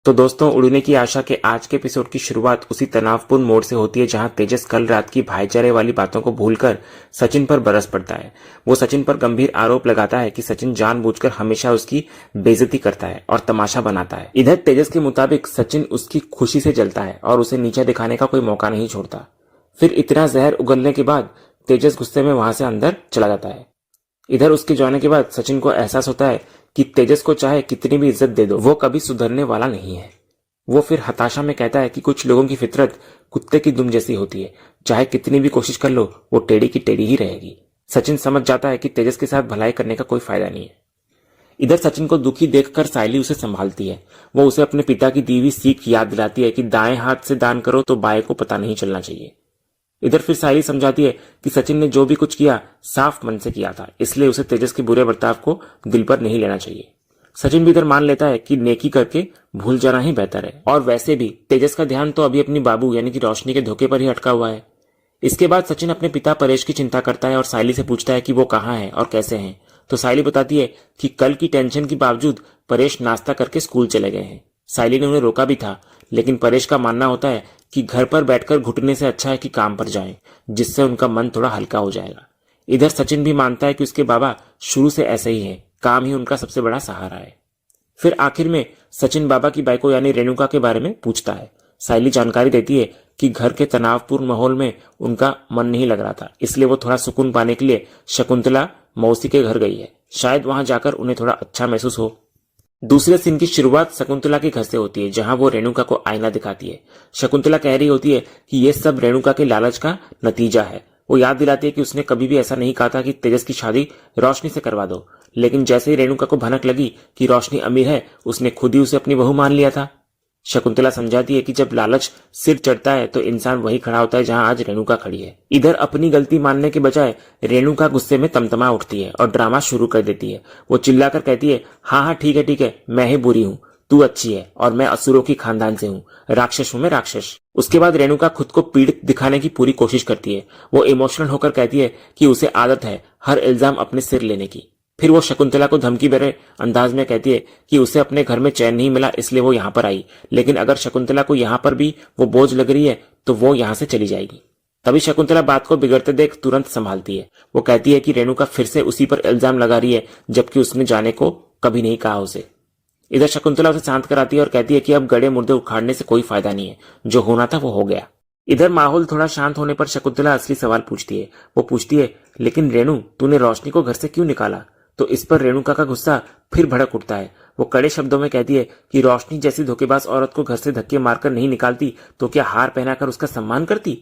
तो दोस्तों, उड़ने की आशा के आज के एपिसोड की शुरुआत उसी तनावपूर्ण मोड़ से होती है जहां तेजस कल रात की भाईचारे वाली बातों को भूलकर सचिन पर बरस पड़ता है। वो सचिन पर गंभीर आरोप लगाता है कि सचिन जानबूझकर हमेशा उसकी बेइज्जती करता है और तमाशा बनाता है। इधर तेजस के मुताबिक सचिन उसकी खुशी से जलता है और उसे नीचा दिखाने का कोई मौका नहीं छोड़ता। फिर इतना जहर उगलने के बाद तेजस गुस्से में वहां से अंदर चला जाता है। इधर उसके जाने के बाद सचिन को एहसास होता है कि तेजस को चाहे कितनी भी इज्जत दे दो, वो कभी सुधरने वाला नहीं है। वो फिर हताशा में कहता है कि कुछ लोगों की फितरत कुत्ते की दुम जैसी होती है, चाहे कितनी भी कोशिश कर लो वो टेढ़ी की टेढ़ी ही रहेगी। सचिन समझ जाता है कि तेजस के साथ भलाई करने का कोई फायदा नहीं है। इधर सचिन को दुखी देखकर सायली उसे संभालती है। वो उसे अपने पिता की दी हुई सीख याद दिलाती है कि दाएं हाथ से दान करो तो बाएं को पता नहीं चलना चाहिए। इधर फिर सायली समझाती है कि सचिन ने जो भी कुछ किया साफ मन से किया था, इसलिए उसे तेजस के बुरे बर्ताव को दिल पर नहीं लेना चाहिए। सचिन भी इधर मान लेता है कि नेकी करके भूल जाना ही बेहतर है। और वैसे भी तेजस का ध्यान तो अभी अपनी बाबू यानी कि रोशनी के धोखे पर ही अटका हुआ है। इसके बाद सचिन अपने पिता परेश की चिंता करता है और सायली से पूछता है कि वो कहाँ है और कैसे हैं। तो सायली बताती है कि कल की टेंशन के बावजूद परेश नाश्ता करके स्कूल चले गए हैं। सायली ने उन्हें रोका भी था, लेकिन परेश का मानना होता है कि घर पर बैठकर घुटने से अच्छा है कि काम पर जाएं, जिससे उनका मन थोड़ा हल्का हो जाएगा। इधर सचिन भी मानता है कि उसके बाबा शुरू से ऐसे ही हैं, काम ही उनका सबसे बड़ा सहारा है। फिर आखिर में सचिन बाबा की बाइको यानी रेणुका के बारे में पूछता है। सायली जानकारी देती है कि घर के तनावपूर्ण माहौल में उनका मन नहीं लग रहा था, इसलिए वो थोड़ा सुकून पाने के लिए शकुंतला मौसी के घर गई है। शायद वहां जाकर उन्हें थोड़ा अच्छा महसूस हो। दूसरे सीन की शुरुआत शकुंतला के घर से होती है, जहां वो रेणुका को आईना दिखाती है। शकुंतला कह रही होती है कि ये सब रेणुका के लालच का नतीजा है। वो याद दिलाती है कि उसने कभी भी ऐसा नहीं कहा था कि तेजस की शादी रोशनी से करवा दो, लेकिन जैसे ही रेणुका को भनक लगी कि रोशनी अमीर है, उसने खुद ही उसे अपनी बहू मान लिया था। शकुंतला समझाती है कि जब लालच सिर चढ़ता है तो इंसान वही खड़ा होता है जहां आज रेणुका खड़ी है। इधर अपनी गलती मानने के बजाय रेणुका गुस्से में तमतमा उठती है और ड्रामा शुरू कर देती है। वो चिल्लाकर कहती है, हाँ हाँ ठीक है, मैं ही बुरी हूँ, तू अच्छी है और मैं असुरों की खानदान से हूँ, राक्षस हूं मैं राक्षस। उसके बाद रेणुका खुद को पीड़ित दिखाने की पूरी कोशिश करती है। वो इमोशनल होकर कहती है कि उसे आदत है हर इल्जाम अपने सिर लेने की। फिर वो शकुंतला को धमकी भरे अंदाज में कहती है कि उसे अपने घर में चैन नहीं मिला, इसलिए वो यहाँ पर आई, लेकिन अगर शकुंतला को यहाँ पर भी वो बोझ लग रही है तो वो यहाँ से चली जाएगी। तभी शकुंतला बात को बिगड़ते देख तुरंत संभालती है। वो कहती है कि रेणुका फिर से उसी पर इल्जाम लगा रही है, जबकि उसने जाने को कभी नहीं कहा उसे। इधर शकुंतला उसे शांत कराती है और कहती है कि अब गड़े मुर्दे उखाड़ने से कोई फायदा नहीं है, जो होना था वो हो गया। इधर माहौल थोड़ा शांत होने पर शकुंतला असली सवाल पूछती है। वो पूछती है, लेकिन रेणु, तूने रोशनी को घर से क्यों निकाला? तो इस पर रेणुका का गुस्सा फिर भड़क उठता है। वो कड़े शब्दों में कहती है कि रोशनी जैसी धोखेबाज औरत को घर से धक्के मारकर नहीं निकालती तो क्या हार पहनाकर उसका सम्मान करती?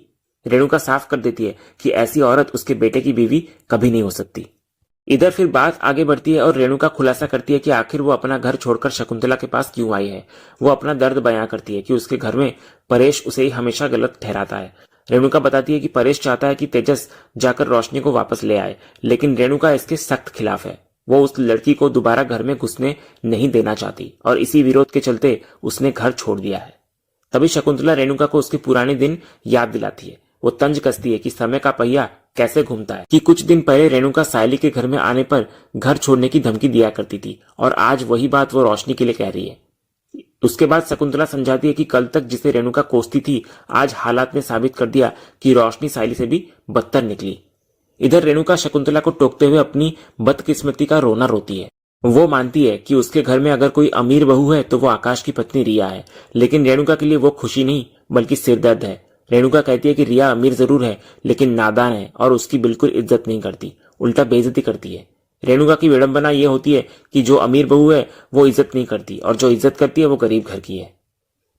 रेणुका साफ कर देती है कि ऐसी औरत उसके बेटे की बीवी कभी नहीं हो सकती। इधर फिर बात आगे बढ़ती है और रेणुका खुलासा करती है कि आखिर वो अपना घर छोड़कर शकुंतला के पास क्यों आई है। वो अपना दर्द बयां करती है कि उसके घर में परेश उसे ही हमेशा गलत ठहराता है। रेणुका बताती है कि परेश चाहता है कि तेजस जाकर रोशनी को वापस ले आए, लेकिन रेणुका इसके सख्त खिलाफ है। वो उस लड़की को दोबारा घर में घुसने नहीं देना चाहती और इसी विरोध के चलते उसने घर छोड़ दिया है। तभी शकुंतला रेणुका को उसके पुराने दिन याद दिलाती है। वो तंज कसती है कि समय का पहिया कैसे घूमता है, कि कुछ दिन पहले रेणुका सायली के घर में आने पर घर छोड़ने की धमकी दिया करती थी और आज वही बात वो रोशनी के लिए कह रही है। उसके बाद शकुंतला समझाती है कि कल तक जिसे रेणुका कोसती थी, आज हालात ने साबित कर दिया कि रोशनी सायली से भी बदतर निकली। इधर रेणुका शकुंतला को टोकते हुए अपनी बदकिस्मती का रोना रोती है। वो मानती है कि उसके घर में अगर कोई अमीर बहू है तो वो आकाश की पत्नी रिया है, लेकिन रेणुका के लिए वो खुशी नहीं बल्कि सिरदर्द है। रेणुका कहती है कि रिया अमीर जरूर है लेकिन नादान है और उसकी बिल्कुल इज्जत नहीं करती, उल्टा बेइज्जती करती है। रेणुका की विडंबना ये होती है कि जो अमीर बहू है वो इज्जत नहीं करती और जो इज्जत करती है वो गरीब घर की है।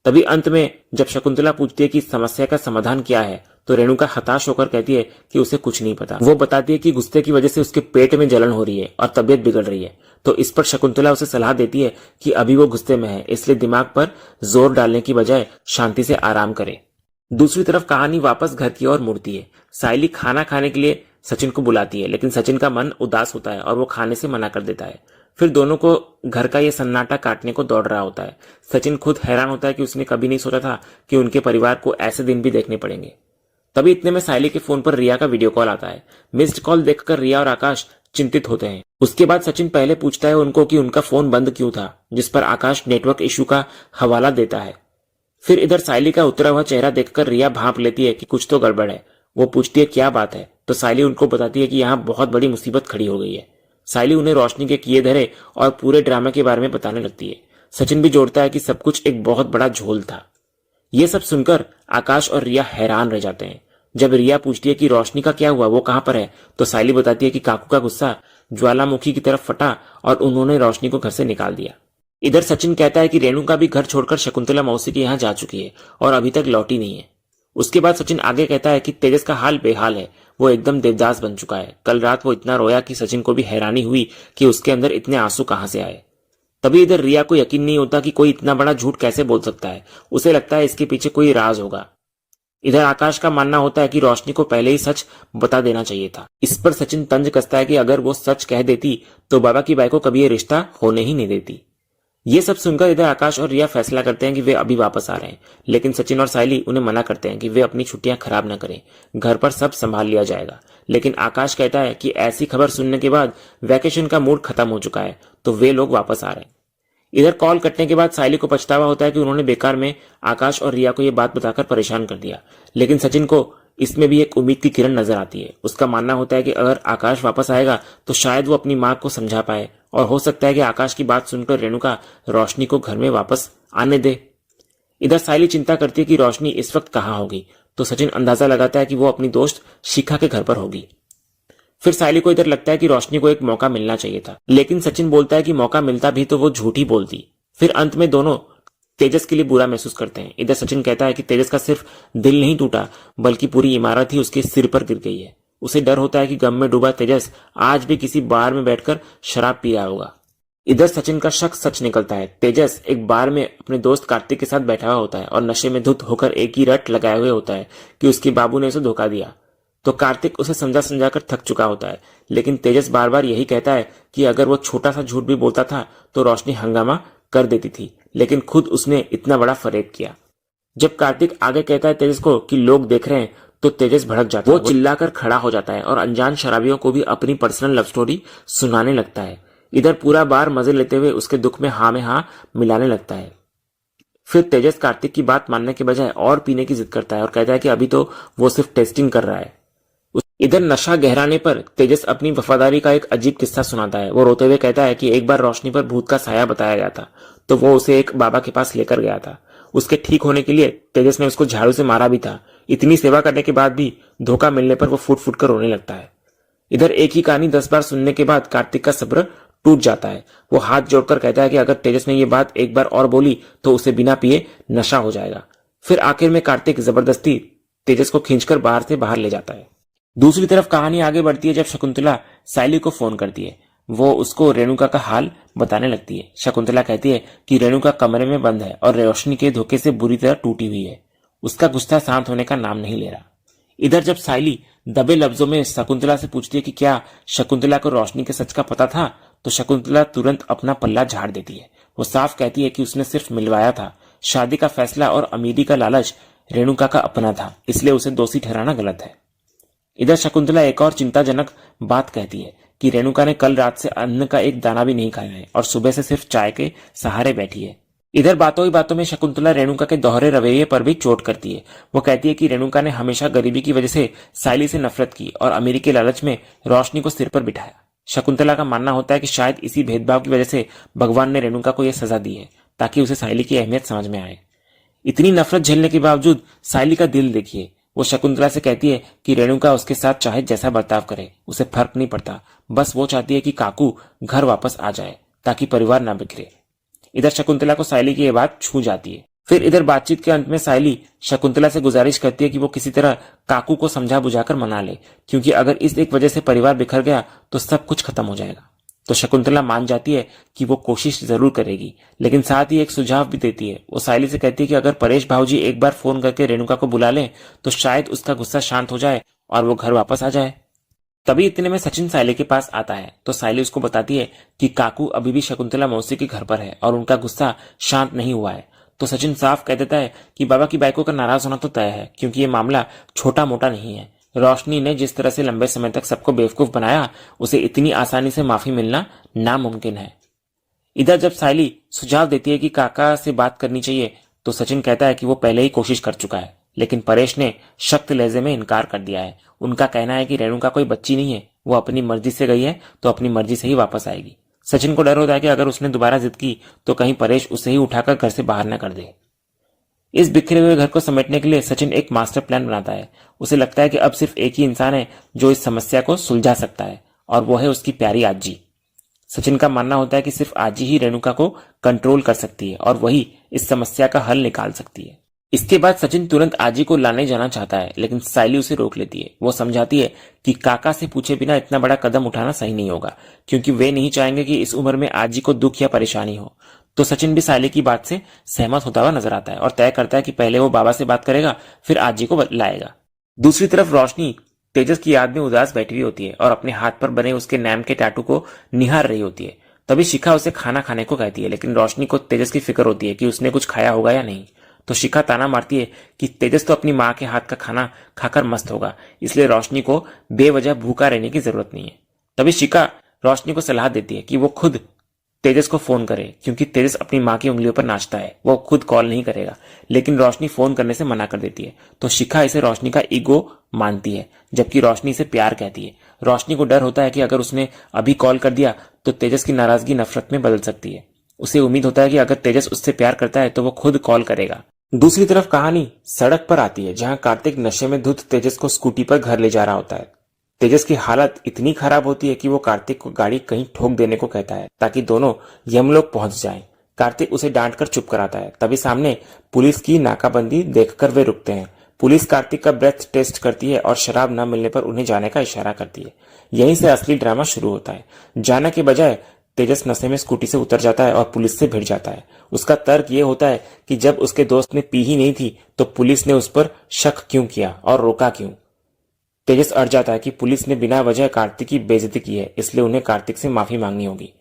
तभी अंत में जब शकुंतला पूछती है कि समस्या का समाधान क्या है, तो रेणुका हताश होकर कहती है कि उसे कुछ नहीं पता। वो बताती है कि गुस्से की वजह से उसके पेट में जलन हो रही है और तबीयत बिगड़ रही है। तो इस पर शकुंतला उसे सलाह देती है कि अभी वो गुस्से में है, इसलिए दिमाग पर जोर डालने की बजाय शांति से आराम करे। दूसरी तरफ कहानी वापस घर की ओर मुड़ती है। सायली खाना खाने के लिए सचिन को बुलाती है, लेकिन सचिन का मन उदास होता है और वो खाने से मना कर देता है। फिर दोनों को घर का ये सन्नाटा काटने को दौड़ रहा होता है। सचिन खुद हैरान होता है कि उसने कभी नहीं सोचा था कि उनके परिवार को ऐसे दिन भी देखने पड़ेंगे। तभी इतने में सायली के फोन पर रिया का वीडियो कॉल आता है। मिस्ड कॉल देखकर रिया और आकाश चिंतित होते हैं। उसके बाद सचिन पहले पूछता है उनको कि उनका फोन बंद क्यों था, जिस पर आकाश नेटवर्क इशू का हवाला देता है। फिर इधर सायली का उतरा हुआ चेहरा देखकर रिया भांप लेती है कि कुछ तो गड़बड़ है। वो पूछती है क्या बात है, तो सायली उनको बताती है कि यहाँ बहुत बड़ी मुसीबत खड़ी हो गई है। सायली उन्हें रोशनी के किए धरे और पूरे ड्रामा के बारे में बताने लगती है। सचिन भी जोड़ता है कि सब कुछ एक बहुत बड़ा झोल था। ये सब सुनकर आकाश और रिया हैरान रह जाते हैं। जब रिया पूछती है कि रोशनी का क्या हुआ, वो कहां पर है, तो सायली बताती है कि काकू का गुस्सा ज्वालामुखी की तरफ फटा और उन्होंने रोशनी को घर से निकाल दिया। इधर सचिन कहता है कि रेणुका भी घर छोड़कर शकुंतला मौसी के यहाँ जा चुकी है और अभी तक लौटी नहीं है। उसके बाद सचिन आगे कहता है कि तेजस का हाल बेहाल है, वो एकदम देवदास बन चुका है। कल रात वो इतना रोया कि सचिन को भी हैरानी हुई कि उसके अंदर इतने आंसू कहां से आए। तभी इधर रिया को यकीन नहीं होता कि कोई इतना बड़ा झूठ कैसे बोल सकता है। उसे लगता है इसके पीछे कोई राज होगा। इधर आकाश का मानना होता है कि रोशनी को पहले ही सच बता देना चाहिए था। इस पर सचिन तंज कसता है कि अगर वो सच कह देती तो बाबा की बाई को कभी ये रिश्ता होने ही नहीं देती। ये सब सुनकर इधर आकाश और रिया फैसला करते हैं कि वे अभी वापस आ रहे हैं, लेकिन सचिन और सायली उन्हें मना करते हैं कि वे अपनी छुट्टियां खराब न करें, घर पर सब संभाल लिया जाएगा। लेकिन आकाश कहता है कि ऐसी खबर सुनने के बाद वैकेशन का मूड खत्म हो चुका है, तो वे लोग वापस आ रहे हैं। इधर कॉल कटने के बाद सायली को पछतावा होता है कि उन्होंने बेकार में आकाश और रिया को यह बात बताकर परेशान कर दिया, लेकिन सचिन को इसमें भी एक उम्मीद की किरण नजर आती है। उसका मानना होता है कि अगर आकाश वापस आएगा तो शायद वो अपनी मां को समझा पाए और हो सकता है कि आकाश की बात सुनकर रेणुका रोशनी को घर में वापस आने दे। इधर सायली चिंता करती है कि रोशनी इस वक्त कहां होगी, तो सचिन अंदाजा लगाता है कि वो अपनी दोस्त शिखा के घर पर होगी। फिर सायली को इधर लगता है कि रोशनी को एक मौका मिलना चाहिए था, लेकिन सचिन बोलता है कि मौका मिलता भी तो वो झूठ ही बोलती। फिर अंत में दोनों तेजस के लिए बुरा महसूस करते हैं। इधर सचिन कहता है कि तेजस का सिर्फ दिल नहीं टूटा, बल्कि पूरी इमारत ही उसके सिर पर गिर गई है। उसे डर होता है कि गम में डूबा तेजस आज भी किसी बार में बैठकर शराब पी रहा होगा। इधर सचिन का शक सच निकलता है। तेजस एक बार में अपने दोस्त कार्तिक के साथ बैठा हुआ होता है और नशे में धुत होकर एक ही रट लगाए हुए होता है कि उसके बाबू ने उसे धोखा दिया। तो कार्तिक उसे समझा समझाकर थक चुका होता है, लेकिन तेजस बार बार यही कहता है कि अगर वो छोटा सा झूठ भी बोलता था तो रोशनी हंगामा कर देती थी, लेकिन खुद उसने इतना बड़ा फरेब किया। जब कार्तिक आगे कहता है तेजस को कि लोग देख रहे हैं, तो तेजस भड़क जाता है। वो चिल्लाकर खड़ा हो जाता है और अनजान शराबियों को भी अपनी पर्सनल लव स्टोरी सुनाने लगता है। इधर पूरा बार मजे लेते हुए उसके दुख में हाँ मिलाने लगता है। फिर तेजस कार्तिक की बात मानने के बजाय और पीने की जिद करता है और कहता है कि अभी तो वो सिर्फ टेस्टिंग कर रहा है। इधर नशा गहराने पर तेजस अपनी वफादारी का एक अजीब किस्सा सुनाता है। वो रोते हुए कहता है कि एक बार रोशनी पर भूत का साया बताया गया था, तो वो उसे एक बाबा के पास लेकर गया था। उसके ठीक होने के लिए तेजस ने उसको झाड़ू से मारा भी था। इतनी सेवा करने के बाद भी धोखा मिलने पर वो फूट फूट कर रोने लगता है। इधर एक ही कहानी 10 बार सुनने के बाद कार्तिक का सब्र टूट जाता है। वो हाथ जोड़कर कहता है कि अगर तेजस ने ये बात एक बार और बोली तो उसे बिना पिए नशा हो जाएगा। फिर आखिर में कार्तिक जबरदस्ती तेजस को खींचकर बाहर से बाहर ले जाता है। दूसरी तरफ कहानी आगे बढ़ती है जब शकुंतला सायली को फोन करती है। वो उसको रेणुका का हाल बताने लगती है। शकुंतला कहती है कि रेणुका कमरे में बंद है और रोशनी के धोखे से बुरी तरह टूटी हुई है। उसका गुस्सा शांत होने का नाम नहीं ले रहा। इधर जब सायली दबे लफ्जों में शकुंतला से पूछती है कि क्या शकुंतला को रोशनी के सच का पता था, तो शकुंतला तुरंत अपना पल्ला झाड़ देती है। वो साफ कहती है कि उसने सिर्फ मिलवाया था। शादी का फैसला और अमीरी का लालच रेणुका का अपना था, इसलिए उसे दोषी ठहराना गलत है। इधर शकुंतला एक और चिंताजनक बात कहती है कि रेणुका ने कल रात से अन्न का एक दाना भी नहीं खाया है और सुबह से सिर्फ चाय के सहारे बैठी है। इधर बातों ही बातों में शकुंतला रेणुका के दोहरे रवैये पर भी चोट करती है। वो कहती है कि रेणुका ने हमेशा गरीबी की वजह से सायली से नफरत की और अमीरी के लालच में रोशनी को सिर पर बिठाया। शकुंतला का मानना होता है कि शायद इसी भेदभाव की वजह से भगवान ने रेणुका को यह सजा दी है, ताकि उसे सायली की अहमियत समझ में आए। इतनी नफरत झेलने के बावजूद सायली का दिल देखिए। वो शकुंतला से कहती है कि रेणुका उसके साथ चाहे जैसा बर्ताव करे, उसे फर्क नहीं पड़ता। बस वो चाहती है कि काकू घर वापस आ जाए ताकि परिवार ना बिखरे। इधर शकुंतला को सायली की यह बात छू जाती है। फिर इधर बातचीत के अंत में सायली शकुंतला से गुजारिश करती है कि वो किसी तरह काकू को समझा बुझाकर मना ले, क्योंकि अगर इस एक वजह से परिवार बिखर गया तो सब कुछ खत्म हो जाएगा। तो शकुंतला मान जाती है कि वो कोशिश जरूर करेगी, लेकिन साथ ही एक सुझाव भी देती है। वो सायली से कहती है कि अगर परेश भाऊजी एक बार फोन करके रेणुका को बुला लें तो शायद उसका गुस्सा शांत हो जाए और वो घर वापस आ जाए। तभी इतने में सचिन सायली के पास आता है, तो सायली उसको बताती है कि काकू अभी भी शकुंतला मौसी के घर पर है और उनका गुस्सा शांत नहीं हुआ है। तो सचिन साफ कह देता है कि बाबा की बाइकों का नाराज होना तो तय है, क्योंकि ये मामला छोटा मोटा नहीं है। रोशनी ने जिस तरह से लंबे समय तक सबको बेवकूफ बनाया, उसे इतनी आसानी से माफी मिलना नामुमकिन है। इधर जब सायली सुझाव देती है कि काका से बात करनी चाहिए, तो सचिन कहता है कि वो पहले ही कोशिश कर चुका है, लेकिन परेश ने सख्त लहजे में इनकार कर दिया है। उनका कहना है कि रेणुका कोई बच्ची नहीं है, वो अपनी मर्जी से गई है तो अपनी मर्जी से ही वापस आएगी। सचिन को डर होता है कि अगर उसने दोबारा जिद की तो कहीं परेश उसे ही उठाकर घर से बाहर न कर दे। इस बिखरे हुए घर को समेटने के लिए सचिन एक मास्टर प्लान बनाता है। उसे लगता है कि अब सिर्फ एक ही इंसान है जो इस समस्या को सुलझा सकता है, और वो है उसकी प्यारी आजी। सचिन का मानना होता है कि सिर्फ आजी ही रेणुका को कंट्रोल कर सकती है और वही इस समस्या का हल निकाल सकती है। इसके बाद सचिन तुरंत आजी को लाने जाना चाहता है, लेकिन सायली उसे रोक लेती है। वो समझाती है कि काका से पूछे बिना इतना बड़ा कदम उठाना सही नहीं होगा, क्योंकि वे नहीं चाहेंगे कि इस उम्र में आजी को दुख या परेशानी हो। तो सचिन भी सायली की बात से सहमत होता हुआ नजर आता है और तय करता है कि पहले वो बाबा से बात करेगा, फिर आजी को लाएगा। दूसरी तरफ रोशनी तेजस की याद में उदास बैठी हुई होती है और अपने हाथ पर बने उसके नाम के टैटू को निहार रही होती है। तभी शिखा उसे खाना खाने को कहती है, लेकिन रोशनी को तेजस की फिक्र होती है कि उसने कुछ खाया होगा या नहीं। तो शिखा ताना मारती है कि तेजस तो अपनी माँ के हाथ का खाना खाकर मस्त होगा, इसलिए रोशनी को बेवजह भूखा रहने की जरूरत नहीं है। तभी शिखा रोशनी को सलाह देती है कि वो खुद तेजस को फोन करे, क्योंकि तेजस अपनी माँ की उंगलियों पर नाचता है, वो खुद कॉल नहीं करेगा। लेकिन रोशनी फोन करने से मना कर देती है। तो शिखा इसे रोशनी का ईगो मानती है, जबकि रोशनी इसे प्यार कहती है। रोशनी को डर होता है कि अगर उसने अभी कॉल कर दिया तो तेजस की नाराजगी नफरत में बदल सकती है। उसे उम्मीद होता है कि अगर तेजस उससे प्यार करता है तो वो खुद कॉल करेगा। दूसरी तरफ कहानी सड़क पर आती है, जहां कार्तिक नशे में धुत तेजस को स्कूटी पर घर ले जा रहा होता है। तेजस की हालत इतनी खराब होती है कि वो कार्तिक को गाड़ी कहीं ठोक देने को कहता है ताकि दोनों यमलोक पहुंच जाएं। कार्तिक उसे डांटकर चुप कराता है। तभी सामने पुलिस की नाकाबंदी देखकर वे रुकते हैं। पुलिस कार्तिक का ब्रेथ टेस्ट करती है और शराब न मिलने पर उन्हें जाने का इशारा करती है। यहीं से असली ड्रामा शुरू होता है। जाने के बजाय तेजस नशे में स्कूटी से उतर जाता है और पुलिस से भिड़ जाता है। उसका तर्क ये होता है कि जब उसके दोस्त ने पी ही नहीं थी तो पुलिस ने उस पर शक क्यों किया और रोका क्यों। तेजस अड़ जाता है कि पुलिस ने बिना वजह कार्तिक की बेइज्जती की है, इसलिए उन्हें कार्तिक से माफी मांगनी होगी।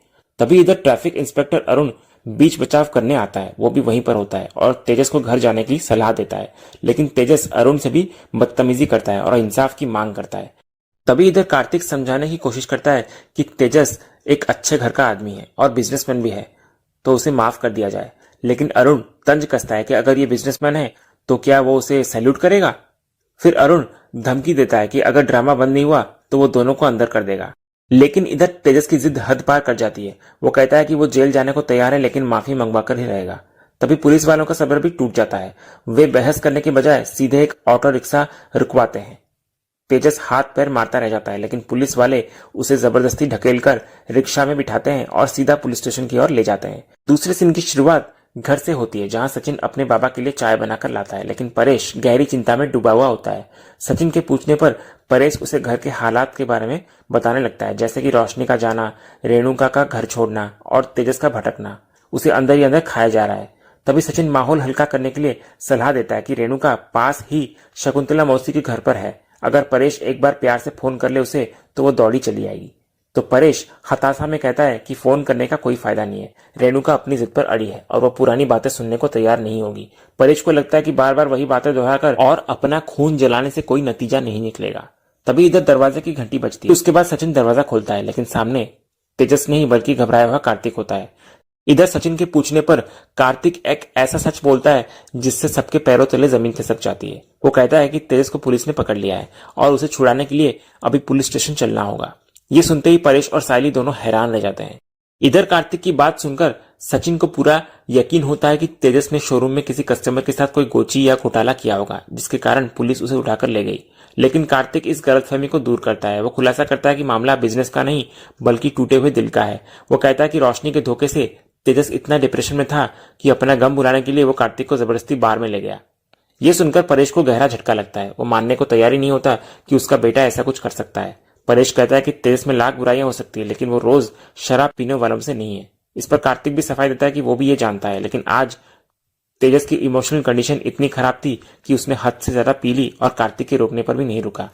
तभी इधर ट्रैफिक इंस्पेक्टर अरुण बीच बचाव करने आता है। वो भी वहीं पर होता है और तेजस को घर जाने की सलाह देता है, लेकिन तेजस अरुण से भी बदतमीजी करता है और इंसाफ की मांग करता है। तभी इधर कार्तिक समझाने की कोशिश करता है कि तेजस एक अच्छे घर का आदमी है और बिजनेसमैन भी है, तो उसे माफ कर दिया जाए। लेकिन अरुण तंज कसता है कि अगर ये बिजनेसमैन है तो क्या वो उसे सैल्यूट करेगा। फिर अरुण धमकी देता है कि अगर ड्रामा बंद नहीं हुआ तो वो दोनों को अंदर कर देगा। लेकिन इधर तेजस की जिद हद पार कर जाती है। वो कहता है कि वो जेल जाने को तैयार है, लेकिन माफी मंगवा कर ही रहेगा। तभी पुलिस वालों का सब्र भी टूट जाता है। वे बहस करने के बजाय सीधे एक ऑटो रिक्शा रुकवाते हैं। तेजस हाथ पैर मारता रह जाता है, लेकिन पुलिस वाले उसे जबरदस्ती ढकेलकर रिक्शा में बिठाते हैं और सीधा पुलिस स्टेशन की ओर ले जाते हैं। दूसरे सीन की शुरुआत घर से होती है, जहां सचिन अपने बाबा के लिए चाय बनाकर लाता है, लेकिन परेश गहरी चिंता में डूबा हुआ होता है। सचिन के पूछने पर परेश उसे घर के हालात के बारे में बताने लगता है, जैसे कि रोशनी का जाना, रेणुका का घर छोड़ना और तेजस का भटकना। उसे अंदर ही अंदर खाया जा रहा है। तभी सचिन माहौल हल्का करने के लिए सलाह देता है कि रेणुका पास ही शकुंतला मौसी के घर पर है। अगर परेश एक बार प्यार से फोन कर ले उसे तो वो दौड़ी चली आएगी। तो परेश हताशा में कहता है कि फोन करने का कोई फायदा नहीं है। रेणुका अपनी जिद पर अड़ी है और वो पुरानी बातें सुनने को तैयार नहीं होगी। परेश को लगता है कि बार बार वही बातें दोहराकर और अपना खून जलाने से कोई नतीजा नहीं निकलेगा। तभी इधर दरवाजे की घंटी बजती है। उसके बाद सचिन दरवाजा खोलता है, लेकिन सामने तेजस नहीं बल्कि घबराया हुआ कार्तिक होता है। इधर सचिन के पूछने पर कार्तिक एक ऐसा सच बोलता है जिससे सबके पैरों तले जमीन खिसक जाती है। वो कहता है कि तेजस को पुलिस ने पकड़ लिया है और उसे छुड़ाने के लिए अभी पुलिस स्टेशन चलना होगा। ये सुनते ही परेश और सायली दोनों हैरान रह जाते हैं। इधर कार्तिक की बात सुनकर सचिन को पूरा यकीन होता है कि तेजस ने शोरूम में किसी कस्टमर के साथ कोई गोची या घोटाला किया होगा, जिसके कारण पुलिस उसे उठाकर ले गई। लेकिन कार्तिक इस गलतफहमी को दूर करता है। वो खुलासा करता है कि मामला बिजनेस का नहीं बल्कि टूटे हुए दिल का है। वो कहता है कि रोशनी के धोखे से तेजस इतना डिप्रेशन में था कि अपना गम भुलाने के लिए वो कार्तिक को जबरदस्ती बार में ले गया। ये सुनकर परेश को गहरा झटका लगता है। वो मानने को तैयार ही नहीं होता कि उसका बेटा ऐसा कुछ कर सकता है। परेश कहता है कि तेजस में लाख बुराइयां हो सकती है, लेकिन वो रोज शराब पीने वालों से नहीं है। इस पर कार्तिक भी सफाई देता है कि वो भी ये जानता है, लेकिन आज तेजस की इमोशनल कंडीशन इतनी खराब थी कि उसने हद से ज्यादा पी ली और कार्तिक के रोकने पर भी नहीं रुका।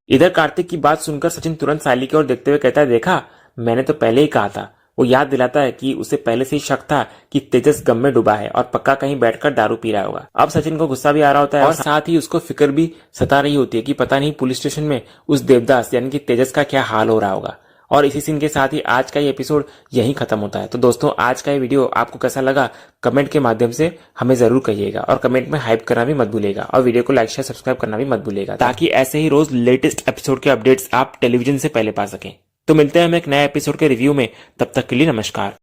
इधर कार्तिक की बात सुनकर सचिन तुरंत सायली की ओर देखते हुए कहता है, देखा मैंने तो पहले ही कहा था वो याद दिलाता है कि उसे पहले से ही शक था कि तेजस गम में डूबा है और पक्का कहीं बैठकर दारू पी रहा होगा। अब सचिन को गुस्सा भी आ रहा होता है और साथ ही उसको फिक्र भी सता रही होती है कि पता नहीं पुलिस स्टेशन में उस देवदास यानी कि तेजस का क्या हाल हो रहा होगा। और इसी सीन के साथ ही आज का ये एपिसोड यहीं खत्म होता है। तो दोस्तों, आज का ये वीडियो आपको कैसा लगा कमेंट के माध्यम से हमें जरूर कहिएगा और कमेंट में हाइप करना भी मत भूलिएगा और वीडियो को लाइक शेयर सब्सक्राइब करना भी मत भूलिएगा, ताकि ऐसे ही रोज लेटेस्ट एपिसोड के अपडेट्स आप टेलीविजन से पहले पा सकें। तो मिलते हैं हम एक नए एपिसोड के रिव्यू में, तब तक के लिए नमस्कार।